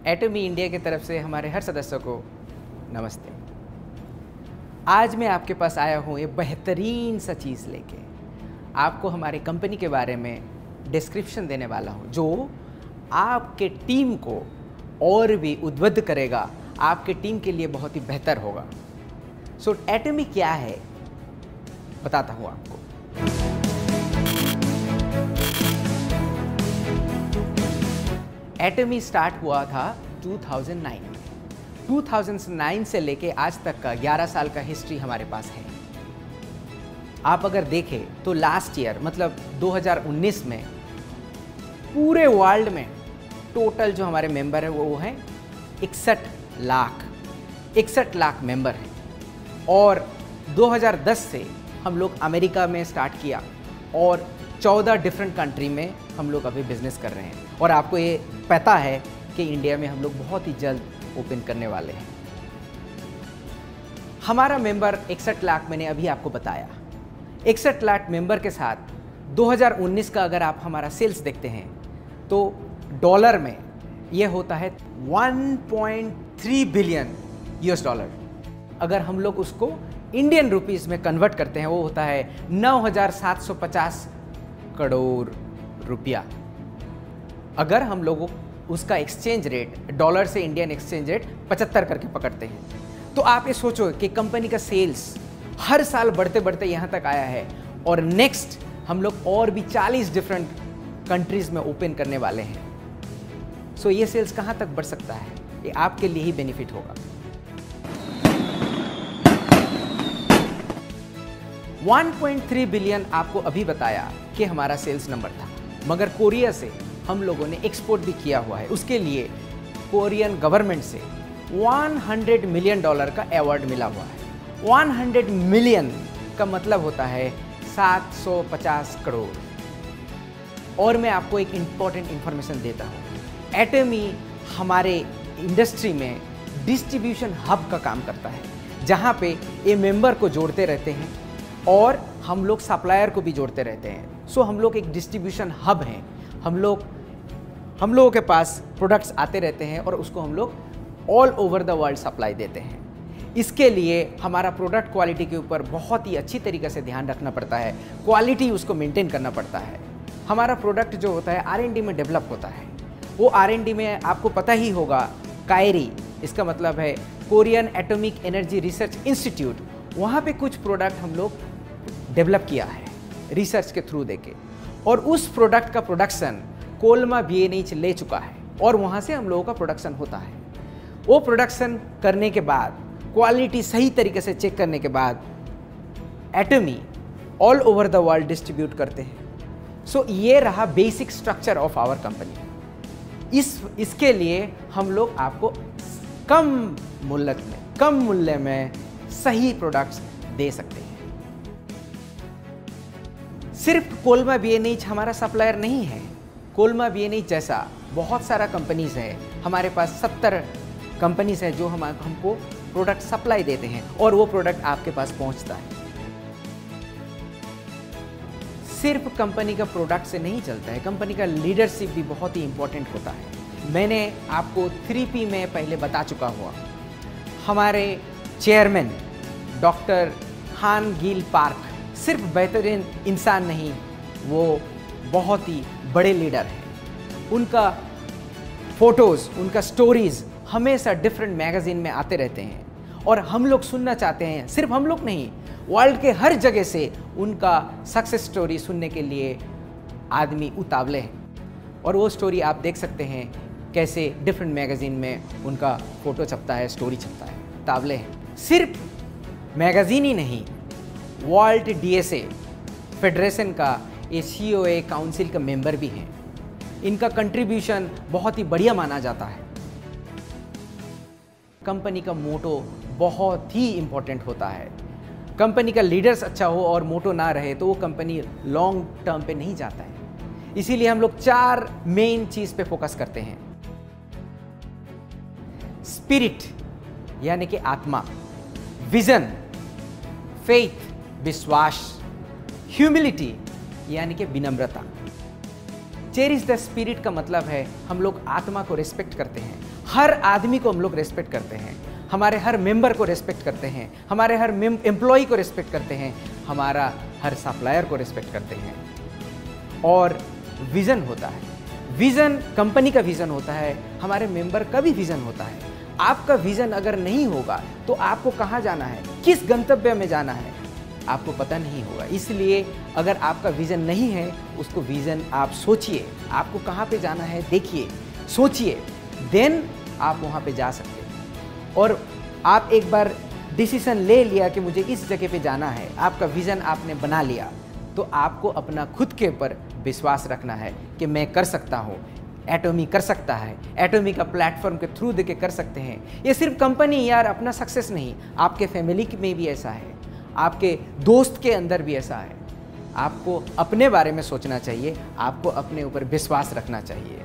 एटमी India की तरफ से हमारे हर सदस्यों को नमस्ते। आज मैं आपके पास आया हूँ ये बेहतरीन सा चीज़ लेके आपको हमारी कंपनी के बारे में डिस्क्रिप्शन देने वाला हूँ, जो आपके टीम को और भी उद्बुद्ध करेगा, आपके टीम के लिए बहुत ही बेहतर होगा। सो एटमी क्या है बताता हूँ आपको। एटमी स्टार्ट हुआ था 2009 में। 2009 से लेके आज तक का 11 साल का हिस्ट्री हमारे पास है। आप अगर देखें तो लास्ट ईयर मतलब 2019 में पूरे वर्ल्ड में टोटल जो हमारे मेंबर है वो है 61 लाख मेंबर हैं। और 2010 से हम लोग अमेरिका में स्टार्ट किया और 14 डिफरेंट कंट्री में हम लोग अभी बिजनेस कर रहे हैं। और आपको ये पता है कि इंडिया में हम लोग बहुत ही जल्द ओपन करने वाले हैं। हमारा मेंबर 61 लाख मैंने अभी आपको बताया। 61 लाख मेंबर के साथ 2019 का अगर आप हमारा सेल्स देखते हैं तो डॉलर में ये होता है 1.3 बिलियन यूएस डॉलर। अगर हम लोग उसको इंडियन रुपीस में कन्वर्ट करते हैं वो होता है 9,750 करोड़ रुपया। अगर हम लोग उसका एक्सचेंज रेट डॉलर से इंडियन एक्सचेंज रेट 75 करके पकड़ते हैं तो आप ये सोचो कि कंपनी का सेल्स हर साल बढ़ते बढ़ते यहाँ तक आया है। और नेक्स्ट हम लोग और भी 40 डिफरेंट कंट्रीज में ओपन करने वाले हैं। सो ये सेल्स कहाँ तक बढ़ सकता है, ये आपके लिए ही बेनिफिट होगा। 1.3 बिलियन आपको अभी बताया कि हमारा सेल्स नंबर था, मगर कोरिया से हम लोगों ने एक्सपोर्ट भी किया हुआ है। उसके लिए कोरियन गवर्नमेंट से $100 मिलियन का अवार्ड मिला हुआ है। 100 मिलियन का मतलब होता है 750 करोड़। और मैं आपको एक इम्पॉर्टेंट इंफॉर्मेशन देता हूँ। एटमी हमारे इंडस्ट्री में डिस्ट्रीब्यूशन हब का काम करता है, जहाँ पे ये मेंबर को जोड़ते रहते हैं और हम लोग सप्लायर को भी जोड़ते रहते हैं। सो हम लोग एक डिस्ट्रीब्यूशन हब हैं। हम लोगों के पास प्रोडक्ट्स आते रहते हैं और उसको हम लोग all over the world supply देते हैं। इसके लिए हमारा प्रोडक्ट क्वालिटी के ऊपर बहुत ही अच्छी तरीके से ध्यान रखना पड़ता है, क्वालिटी उसको मेंटेन करना पड़ता है। हमारा प्रोडक्ट जो होता है R&D में डेवलप होता है। वो R&D में आपको पता ही होगा, कायरी, इसका मतलब है Korean atomic energy research institute, वहाँ पे कुछ प्रोडक्ट हम लोग डेवलप किया है रिसर्च के थ्रू देके। और उस प्रोडक्ट का प्रोडक्शन कोलमा BNH ले चुका है और वहाँ से हम लोगों का प्रोडक्शन होता है। वो प्रोडक्शन करने के बाद, क्वालिटी सही तरीके से चेक करने के बाद एटमी all over the world distribute करते हैं। सो ये रहा basic structure of our company. इसके लिए हम लोग आपको कम मूल्य में सही प्रोडक्ट्स दे सकते हैं। सिर्फ कोलमा BNH हमारा सप्लायर नहीं है। कोलमा BNH जैसा बहुत सारा कंपनीज है। हमारे पास 70 कंपनीज है जो हमको प्रोडक्ट सप्लाई देते हैं और वो प्रोडक्ट आपके पास पहुंचता है। सिर्फ कंपनी का प्रोडक्ट से नहीं चलता है, कंपनी का लीडरशिप भी बहुत ही इंपॉर्टेंट होता है। मैंने आपको 3P में पहले बता चुका हुआ। हमारे चेयरमैन डॉक्टर हान गिल पार्क सिर्फ बेहतरीन इंसान नहीं, वो बहुत ही बड़े लीडर हैं। उनका फोटोज़, उनका स्टोरीज़ हमेशा डिफरेंट मैगज़ीन में आते रहते हैं और हम लोग सुनना चाहते हैं। सिर्फ हम लोग नहीं, वर्ल्ड के हर जगह से उनका सक्सेस स्टोरी सुनने के लिए आदमी उतावले हैं। और वो स्टोरी आप देख सकते हैं कैसे डिफरेंट मैगज़ीन में उनका फ़ोटो छपता है, स्टोरी छपता है, उतावले हैं। सिर्फ मैगज़ीन ही नहीं, वर्ल्ड DSA फेडरेशन का COA काउंसिल का मेंबर भी हैं। इनका कंट्रीब्यूशन बहुत ही बढ़िया माना जाता है। कंपनी का मोटो बहुत ही इम्पोर्टेंट होता है। कंपनी का लीडर्स अच्छा हो और मोटो ना रहे तो वो कंपनी लॉन्ग टर्म पे नहीं जाता है। इसीलिए हम लोग 4 मेन चीज़ पे फोकस करते हैं। स्पिरिट यानी कि आत्मा, विजन, फेथ विश्वास, ह्यूमिलिटी यानी कि विनम्रता। चेरिश द स्पिरिट का मतलब है हम लोग आत्मा को रिस्पेक्ट करते हैं, हर आदमी को हम लोग रेस्पेक्ट करते हैं, हमारे हर मेंबर को रेस्पेक्ट करते हैं, हमारे हर एम्प्लॉय को रेस्पेक्ट करते हैं, हमारा हर सप्लायर को रेस्पेक्ट करते हैं। और विज़न होता है, विज़न कंपनी का विज़न होता है, हमारे मेंबर का भी विज़न होता है। आपका विज़न अगर नहीं होगा तो आपको कहाँ जाना है, किस गंतव्य में जाना है, आपको पता नहीं होगा। इसलिए अगर आपका विज़न नहीं है, उसको विज़न आप सोचिए, आपको कहाँ पे जाना है देखिए, सोचिए, देन आप वहाँ पे जा सकते हैं। और आप एक बार डिसीजन ले लिया कि मुझे इस जगह पे जाना है, आपका विज़न आपने बना लिया, तो आपको अपना खुद के ऊपर विश्वास रखना है कि मैं कर सकता हूँ। एटॉमी कर सकता है, एटॉमी का प्लेटफॉर्म के थ्रू देके कर सकते हैं। ये सिर्फ कंपनी यार अपना सक्सेस नहीं, आपके फैमिली में भी ऐसा है, आपके दोस्त के अंदर भी ऐसा है। आपको अपने बारे में सोचना चाहिए, आपको अपने ऊपर विश्वास रखना चाहिए।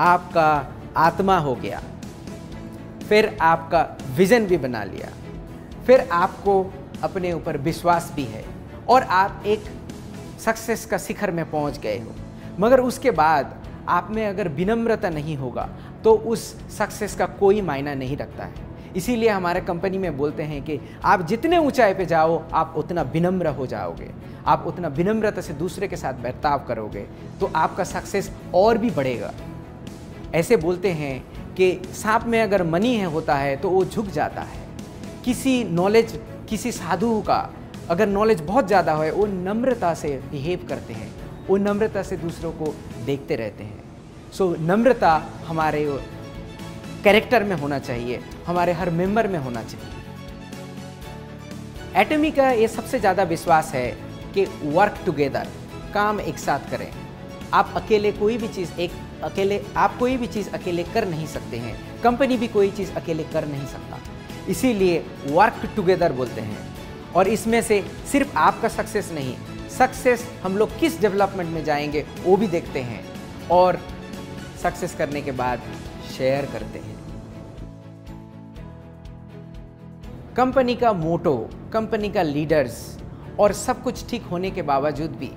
आपका आत्मा हो गया, फिर आपका विज़न भी बना लिया, फिर आपको अपने ऊपर विश्वास भी है और आप एक सक्सेस का शिखर में पहुंच गए हो। मगर उसके बाद आप में अगर विनम्रता नहीं होगा तो उस सक्सेस का कोई मायना नहीं रखता है। इसीलिए हमारे कंपनी में बोलते हैं कि आप जितने ऊंचाई पे जाओ आप उतना विनम्र हो जाओगे, आप उतना विनम्रता से दूसरे के साथ बर्ताव करोगे तो आपका सक्सेस और भी बढ़ेगा। ऐसे बोलते हैं कि सांप में अगर मनी होता है तो वो झुक जाता है। किसी नॉलेज, किसी साधु का अगर नॉलेज बहुत ज़्यादा है, वो नम्रता से बिहेव करते हैं, वो नम्रता से दूसरों को देखते रहते हैं। सो नम्रता हमारे कैरेक्टर में होना चाहिए, हमारे हर मेंबर में होना चाहिए। एटॉमी का ये सबसे ज़्यादा विश्वास है कि वर्क टुगेदर, काम एक साथ करें। आप अकेले कोई भी चीज़ अकेले कर नहीं सकते हैं, कंपनी भी कोई चीज़ अकेले कर नहीं सकता। इसीलिए वर्क टुगेदर बोलते हैं। और इसमें से सिर्फ आपका सक्सेस नहीं, सक्सेस हम लोग किस डेवलपमेंट में जाएंगे वो भी देखते हैं और सक्सेस करने के बाद शेयर करते हैं। कंपनी का मोटो, कंपनी का लीडर्स और सब कुछ ठीक होने के बावजूद भी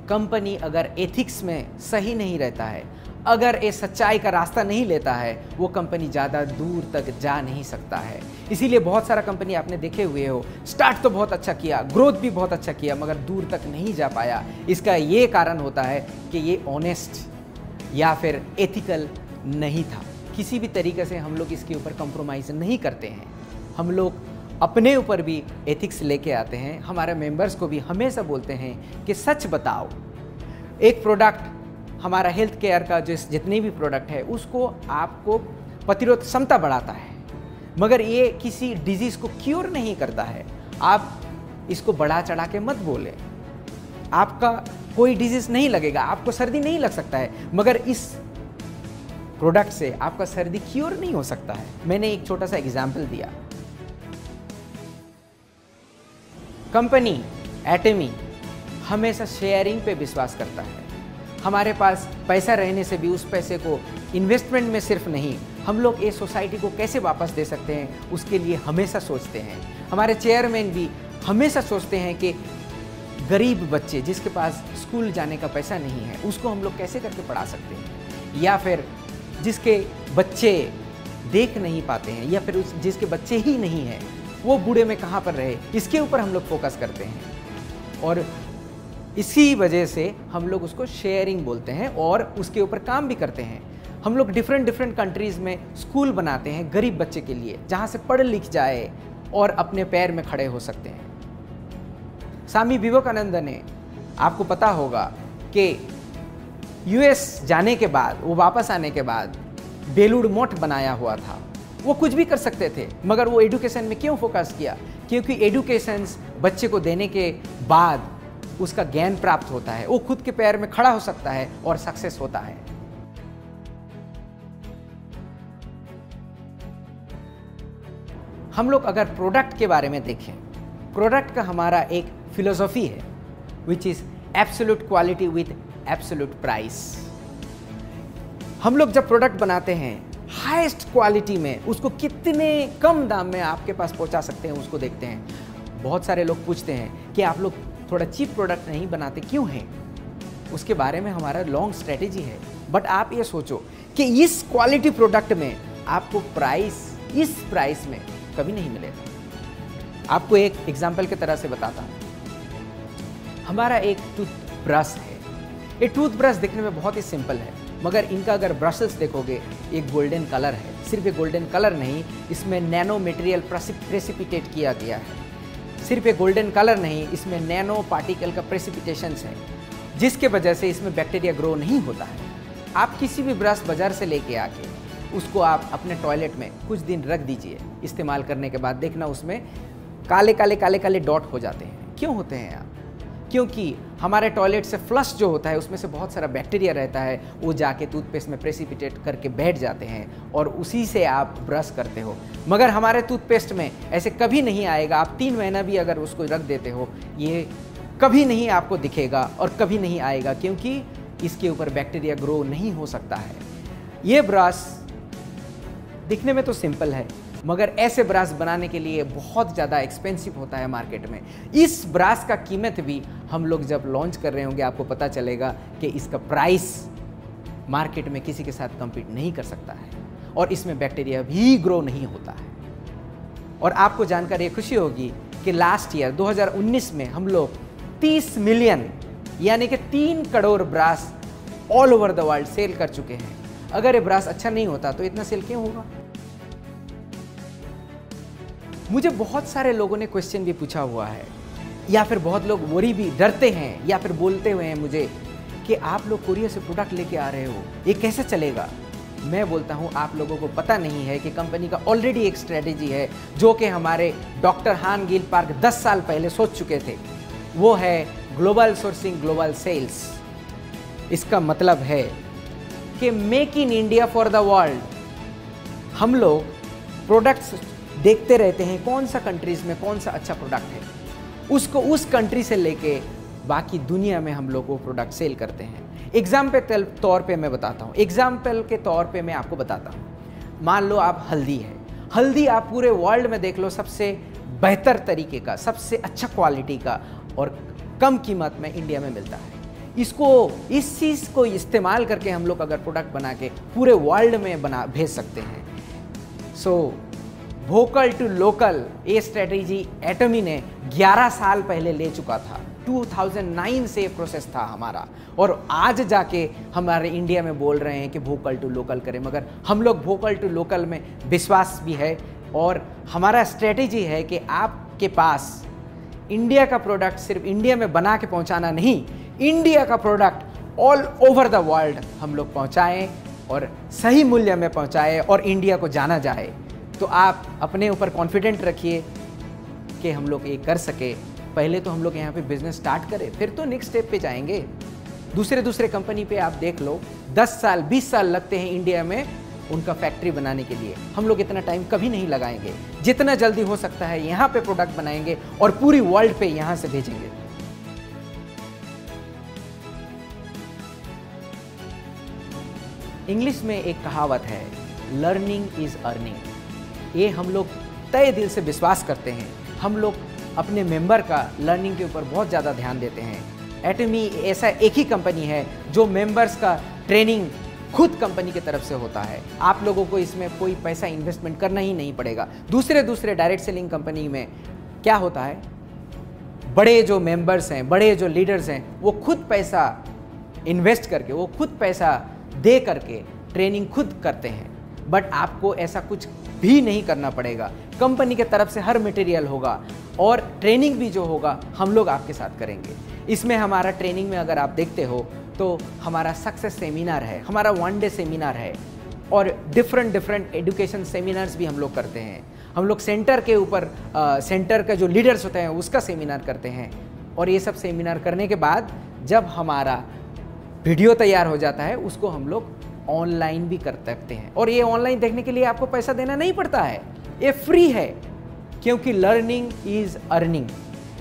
कंपनी अगर एथिक्स में सही नहीं रहता है, अगर ये सच्चाई का रास्ता नहीं लेता है, वो कंपनी ज़्यादा दूर तक जा नहीं सकता है। इसीलिए बहुत सारा कंपनी आपने देखे हुए हो, स्टार्ट तो बहुत अच्छा किया, ग्रोथ भी बहुत अच्छा किया, मगर दूर तक नहीं जा पाया। इसका ये कारण होता है कि ये ऑनेस्ट या फिर एथिकल नहीं था। किसी भी तरीके से हम लोग इसके ऊपर कॉम्प्रोमाइज़ नहीं करते हैं, हम लोग अपने ऊपर भी एथिक्स लेके आते हैं। हमारे मेंबर्स को भी हमेशा बोलते हैं कि सच बताओ। एक प्रोडक्ट, हमारा हेल्थ केयर का जितने भी प्रोडक्ट है उसको आपको प्रतिरोध क्षमता बढ़ाता है, मगर ये किसी डिजीज़ को क्योर नहीं करता है। आप इसको बढ़ा चढ़ा के मत बोले। आपका कोई डिजीज़ नहीं लगेगा, आपको सर्दी नहीं लग सकता है, मगर इस प्रोडक्ट से आपका सर्दी क्योर नहीं हो सकता है। मैंने एक छोटा सा एग्जाम्पल दिया। कंपनी एटॉमी हमेशा शेयरिंग पे विश्वास करता है। हमारे पास पैसा रहने से भी उस पैसे को इन्वेस्टमेंट में सिर्फ नहीं, हम लोग ये सोसाइटी को कैसे वापस दे सकते हैं उसके लिए हमेशा सोचते हैं। हमारे चेयरमैन भी हमेशा सोचते हैं कि गरीब बच्चे जिसके पास स्कूल जाने का पैसा नहीं है उसको हम लोग कैसे करके पढ़ा सकते हैं, या फिर जिसके बच्चे देख नहीं पाते हैं, या फिर जिसके बच्चे ही नहीं हैं वो बूढ़े में कहाँ पर रहे, इसके ऊपर हम लोग फोकस करते हैं। और इसी वजह से हम लोग उसको शेयरिंग बोलते हैं और उसके ऊपर काम भी करते हैं। हम लोग डिफरेंट कंट्रीज़ में स्कूल बनाते हैं गरीब बच्चे के लिए, जहाँ से पढ़ लिख जाए और अपने पैर में खड़े हो सकते हैं। स्वामी विवेकानंद ने, आपको पता होगा कि यूएस जाने के बाद, वो वापस आने के बाद बेलूर मठ बनाया हुआ था। वो कुछ भी कर सकते थे, मगर वो एजुकेशन में क्यों फोकस किया? क्योंकि एजुकेशन बच्चे को देने के बाद उसका ज्ञान प्राप्त होता है, वो खुद के पैर में खड़ा हो सकता है और सक्सेस होता है। हम लोग अगर प्रोडक्ट के बारे में देखें, प्रोडक्ट का हमारा एक फिलोसॉफी है which is absolute quality with absolute price. हम लोग जब प्रोडक्ट बनाते हैं हाईएस्ट क्वालिटी में उसको कितने कम दाम में आपके पास पहुंचा सकते हैं उसको देखते हैं। बहुत सारे लोग पूछते हैं कि आप लोग थोड़ा चीप प्रोडक्ट नहीं बनाते क्यों हैं? उसके बारे में हमारा लॉन्ग स्ट्रेटेजी है। बट आप ये सोचो कि इस क्वालिटी प्रोडक्ट में आपको इस प्राइस में कभी नहीं मिलेगा। आपको एक एग्जाम्पल की तरह से बताता हूँ। हमारा एक टूथब्रश है। ये टूथब्रश दिखने में बहुत ही सिंपल है, मगर इनका अगर ब्रशेस देखोगे, एक गोल्डन कलर है। सिर्फ एक गोल्डन कलर नहीं, इसमें नैनो मटेरियल प्रेसिपिटेट किया गया है। सिर्फ एक गोल्डन कलर नहीं, इसमें नैनो पार्टिकल का प्रेसिपिटेशंस है, जिसके वजह से इसमें बैक्टीरिया ग्रो नहीं होता है। आप किसी भी ब्रश बाजार से लेके आके उसको आप अपने टॉयलेट में कुछ दिन रख दीजिए। इस्तेमाल करने के बाद देखना उसमें काले काले डॉट हो जाते हैं। क्यों होते हैं आप? क्योंकि हमारे टॉयलेट से फ्लश जो होता है उसमें से बहुत सारा बैक्टीरिया रहता है, वो जाके टूथपेस्ट में प्रेसिपिटेट करके बैठ जाते हैं और उसी से आप ब्रश करते हो। मगर हमारे टूथपेस्ट में ऐसे कभी नहीं आएगा। आप 3 महीना भी अगर उसको रख देते हो, ये कभी नहीं आपको दिखेगा और कभी नहीं आएगा, क्योंकि इसके ऊपर बैक्टीरिया ग्रो नहीं हो सकता है। ये ब्रश दिखने में तो सिंपल है, मगर ऐसे ब्रश बनाने के लिए बहुत ज़्यादा एक्सपेंसिव होता है मार्केट में। इस ब्रश का कीमत भी हम लोग जब लॉन्च कर रहे होंगे, आपको पता चलेगा कि इसका प्राइस मार्केट में किसी के साथ कम्पीट नहीं कर सकता है और इसमें बैक्टीरिया भी ग्रो नहीं होता है। और आपको जानकर ये खुशी होगी कि लास्ट ईयर 2019 में हम लोग 30 मिलियन यानी कि 3 crore brush all over the world sell कर चुके हैं। अगर ये ब्रश अच्छा नहीं होता तो इतना सेल क्यों होगा? मुझे बहुत सारे लोगों ने क्वेश्चन भी पूछा हुआ है, या फिर बहुत लोग वरी भी डरते हैं, या फिर बोलते हुए हैं मुझे कि आप लोग कोरिया से प्रोडक्ट लेके आ रहे हो, ये कैसे चलेगा? मैं बोलता हूं, आप लोगों को पता नहीं है कि कंपनी का ऑलरेडी एक स्ट्रेटेजी है जो कि हमारे डॉक्टर हान गिल पार्क 10 साल पहले सोच चुके थे। वो है ग्लोबल सोर्सिंग, ग्लोबल सेल्स। इसका मतलब है कि make in India for the world. हम लोग प्रोडक्ट्स देखते रहते हैं, कौन सा कंट्रीज में कौन सा अच्छा प्रोडक्ट है, उसको उस कंट्री से लेके बाकी दुनिया में हम लोग वो प्रोडक्ट सेल करते हैं। एग्जाम्पल के तौर पे मैं बताता हूँ, एग्जाम्पल के तौर पे मैं आपको बताता हूँ। मान लो आप हल्दी है, हल्दी आप पूरे वर्ल्ड में देख लो, सबसे बेहतर तरीके का, सबसे अच्छा क्वालिटी का और कम कीमत में इंडिया में मिलता है। इस चीज़ को इस्तेमाल करके हम लोग अगर प्रोडक्ट बना के पूरे वर्ल्ड में भेज सकते हैं। सो वोकल टू लोकल, ये स्ट्रेटेजी एटमी ने 11 साल पहले ले चुका था। 2009 से प्रोसेस था हमारा, और आज जाके हमारे इंडिया में बोल रहे हैं कि वोकल टू लोकल करें। मगर हम लोग वोकल टू लोकल में विश्वास भी है, और हमारा स्ट्रेटेजी है कि आपके पास इंडिया का प्रोडक्ट सिर्फ इंडिया में बना के पहुंचाना नहीं, इंडिया का product all over the world हम लोग पहुंचाएं और सही मूल्य में पहुंचाएं और इंडिया को जाना जाए। तो आप अपने ऊपर कॉन्फिडेंट रखिए कि हम लोग ये कर सके। पहले तो हम लोग यहाँ पे बिजनेस स्टार्ट करें, फिर तो नेक्स्ट स्टेप पे जाएंगे। दूसरे कंपनी पे आप देख लो, 10 साल 20 साल लगते हैं इंडिया में उनका फैक्ट्री बनाने के लिए। हम लोग इतना टाइम कभी नहीं लगाएंगे। जितना जल्दी हो सकता है यहाँ पे प्रोडक्ट बनाएंगे और पूरी वर्ल्ड पे यहाँ से भेजेंगे। इंग्लिश में एक कहावत है, लर्निंग इज अर्निंग। ये हम लोग तय दिल से विश्वास करते हैं। हम लोग अपने मेंबर का लर्निंग के ऊपर बहुत ज़्यादा ध्यान देते हैं। एटमी ऐसा एक ही कंपनी है जो मेंबर्स का ट्रेनिंग खुद कंपनी की तरफ से होता है। आप लोगों को इसमें कोई पैसा इन्वेस्टमेंट करना ही नहीं पड़ेगा। दूसरे डायरेक्ट सेलिंग कंपनी में क्या होता है, बड़े जो मेंबर्स हैं, बड़े जो लीडर्स हैं, वो खुद पैसा इन्वेस्ट करके, वो खुद पैसा दे करके ट्रेनिंग खुद करते हैं। बट आपको ऐसा कुछ भी नहीं करना पड़ेगा। कंपनी के तरफ से हर मटेरियल होगा और ट्रेनिंग भी जो होगा हम लोग आपके साथ करेंगे। इसमें हमारा ट्रेनिंग में अगर आप देखते हो तो हमारा सक्सेस सेमिनार है, हमारा 1 डे सेमिनार है, और डिफरेंट एजुकेशन सेमिनार्स भी हम लोग करते हैं। हम लोग सेंटर के ऊपर सेंटर का जो लीडर्स होते हैं उसका सेमिनार करते हैं। और ये सब सेमिनार करने के बाद जब हमारा वीडियो तैयार हो जाता है, उसको हम लोग ऑनलाइन भी कर सकते हैं। और ये ऑनलाइन देखने के लिए आपको पैसा देना नहीं पड़ता है, ये फ्री है, क्योंकि लर्निंग इज अर्निंग।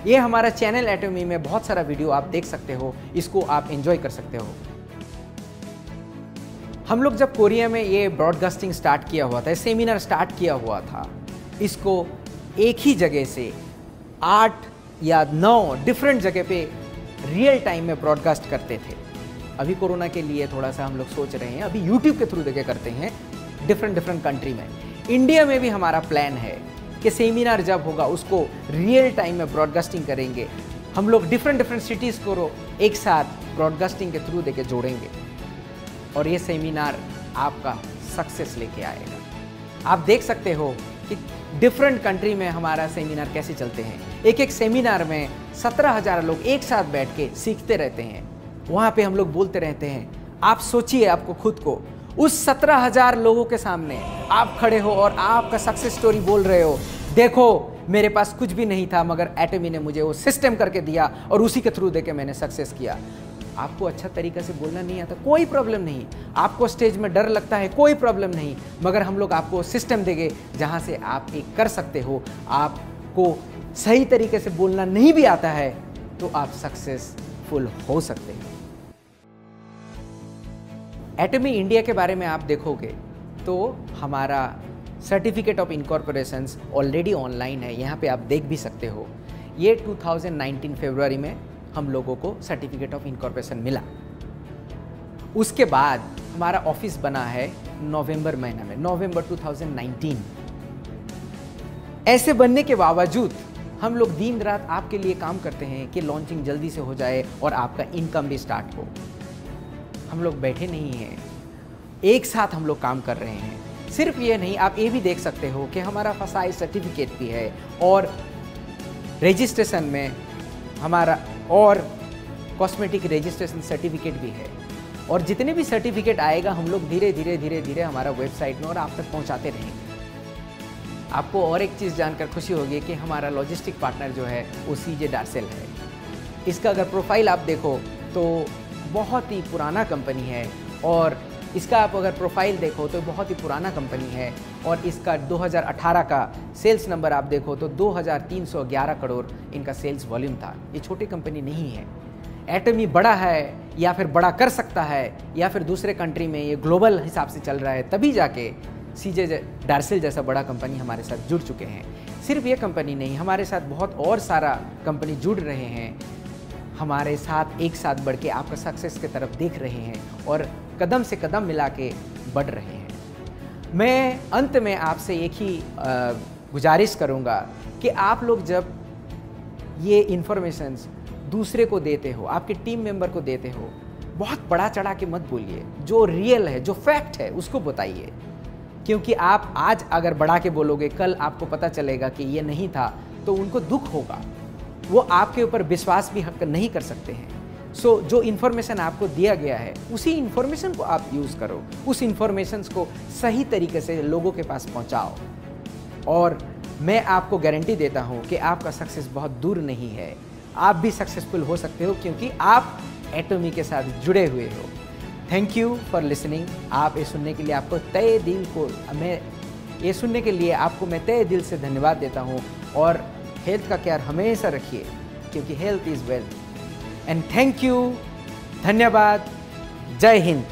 ये हमारा चैनल एटमी में बहुत सारा वीडियो आप देख सकते हो, इसको आप एंजॉय कर सकते हो। हम लोग जब कोरिया में ये ब्रॉडकास्टिंग स्टार्ट किया हुआ था, सेमिनार स्टार्ट किया हुआ था, इसको एक ही जगह से 8 या 9 डिफरेंट जगह पे रियल टाइम में ब्रॉडकास्ट करते थे। अभी कोरोना के लिए थोड़ा सा हम लोग सोच रहे हैं, अभी यूट्यूब के थ्रू देके करते हैं। डिफरेंट डिफरेंट कंट्री में। इंडिया में भी हमारा प्लान है कि सेमिनार जब होगा उसको रियल टाइम में ब्रॉडकास्टिंग करेंगे। हम लोग डिफरेंट डिफरेंट सिटीज़ को एक साथ ब्रॉडकास्टिंग के थ्रू देके जोड़ेंगे और ये सेमिनार आपका सक्सेस लेके आएगा। आप देख सकते हो कि डिफरेंट कंट्री में हमारा सेमिनार कैसे चलते हैं। एक एक सेमिनार में 17,000 लोग एक साथ बैठ के सीखते रहते हैं। वहाँ पे हम लोग बोलते रहते हैं। आप सोचिए आपको खुद को उस 17,000 लोगों के सामने आप खड़े हो और आपका सक्सेस स्टोरी बोल रहे हो। देखो मेरे पास कुछ भी नहीं था मगर एटमी ने मुझे वो सिस्टम करके दिया और उसी के थ्रू देके मैंने सक्सेस किया। आपको अच्छा तरीका से बोलना नहीं आता, कोई प्रॉब्लम नहीं। आपको स्टेज में डर लगता है, कोई प्रॉब्लम नहीं, मगर हम लोग आपको सिस्टम देंगे जहाँ से आप एक कर सकते हो। आपको सही तरीके से बोलना नहीं भी आता है तो आप सक्सेसफुल हो सकते हैं। एटमी इंडिया के बारे में आप देखोगे तो हमारा सर्टिफिकेट ऑफ इनकॉर्पोरेशंस ऑलरेडी ऑनलाइन है, यहाँ पे आप देख भी सकते हो। ये 2019 फरवरी में हम लोगों को सर्टिफिकेट ऑफ इनकॉर्पोरेशन मिला। उसके बाद हमारा ऑफिस बना है नवंबर महीना में, नवंबर 2019। ऐसे बनने के बावजूद हम लोग दिन रात आपके लिए काम करते हैं कि लॉन्चिंग जल्दी से हो जाए और आपका इनकम भी स्टार्ट हो। हम लोग बैठे नहीं हैं, एक साथ हम लोग काम कर रहे हैं। सिर्फ ये नहीं, आप ये भी देख सकते हो कि हमारा फसाई सर्टिफिकेट भी है और रजिस्ट्रेशन में हमारा और कॉस्मेटिक रजिस्ट्रेशन सर्टिफिकेट भी है। और जितने भी सर्टिफिकेट आएगा हम लोग धीरे धीरे धीरे धीरे हमारा वेबसाइट में और आप तक पहुंचाते रहेंगे। आपको और एक चीज़ जानकर खुशी होगी कि हमारा लॉजिस्टिक पार्टनर जो है वो CJ डार्सेल है। इसका अगर प्रोफाइल आप देखो तो बहुत ही पुराना कंपनी है और इसका आप अगर प्रोफाइल देखो तो बहुत ही पुराना कंपनी है और इसका 2018 का सेल्स नंबर आप देखो तो 2311 करोड़ इनका सेल्स वॉल्यूम था। ये छोटी कंपनी नहीं है। एटमी बड़ा है या फिर बड़ा कर सकता है या फिर दूसरे कंट्री में ये ग्लोबल हिसाब से चल रहा है तभी जाके CJ डार्सेल जैसा बड़ा कंपनी हमारे साथ जुड़ चुके हैं। सिर्फ ये कंपनी नहीं, हमारे साथ बहुत और सारा कंपनी जुड़ रहे हैं, हमारे साथ एक साथ बढ़ के आपका सक्सेस की तरफ देख रहे हैं और कदम से कदम मिला के बढ़ रहे हैं। मैं अंत में आपसे एक ही गुजारिश करूंगा कि आप लोग जब ये इन्फॉर्मेशंस दूसरे को देते हो, आपके टीम मेंबर को देते हो, बहुत बड़ा चढ़ा के मत बोलिए। जो रियल है, जो फैक्ट है उसको बताइए, क्योंकि आप आज अगर बढ़ा के बोलोगे कल आपको पता चलेगा कि ये नहीं था तो उनको दुख होगा, वो आपके ऊपर विश्वास भी हक नहीं कर सकते हैं। सो जो इन्फॉर्मेशन आपको दिया गया है उसी इन्फॉर्मेशन को आप यूज़ करो, उस इन्फॉर्मेशन को सही तरीके से लोगों के पास पहुंचाओ और मैं आपको गारंटी देता हूं कि आपका सक्सेस बहुत दूर नहीं है। आप भी सक्सेसफुल हो सकते हो क्योंकि आप एटमी के साथ जुड़े हुए हो। Thank you for listening. आप ये सुनने के लिए आपको तय दिल को मैं तय दिल से धन्यवाद देता हूँ और हेल्थ का केयर हमेशा रखिए क्योंकि health is wealth. And thank you, धन्यवाद, जय हिंद।